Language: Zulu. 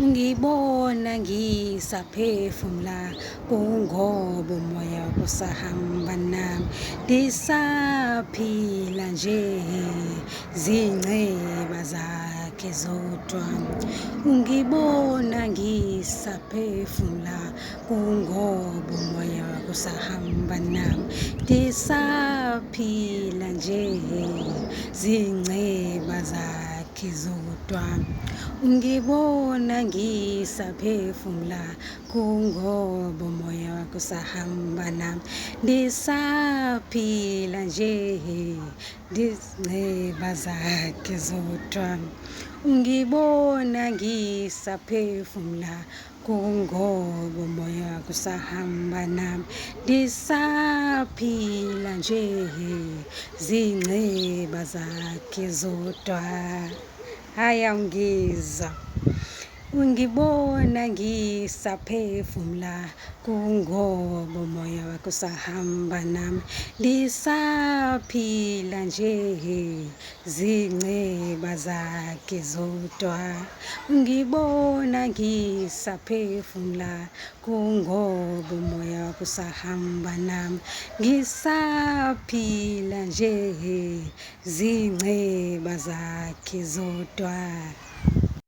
Ngibona ngisaphefumula kungoba umoya usahamba nami, ndisaphila nje zinceba zakhe zodwa. Ngibona ngisaphefumula kungoba umoya usahamba nami, ndisaphila nje zinceba zakhe zodwa. Ngibona ngisaphefumula kungoba umoya wakho usahamba nami, ndisaphila nje ndizinceba zakhe zodwa. Ngibona ngisaphefumula kungoba umoya wakho usahamba nami, ndisaphila nje zinceba zakhe zodwa. Hhayi, awungizwa. Ngibona ngisaphefumula kungoba umoya wakho usahamba nami, ndisaphila nje zinceba zakhe zodwa. Ngibona ngisaphefumula kungoba umoya wakho usahamba nami, ngisaphila nje zinceba zakhe zodwa.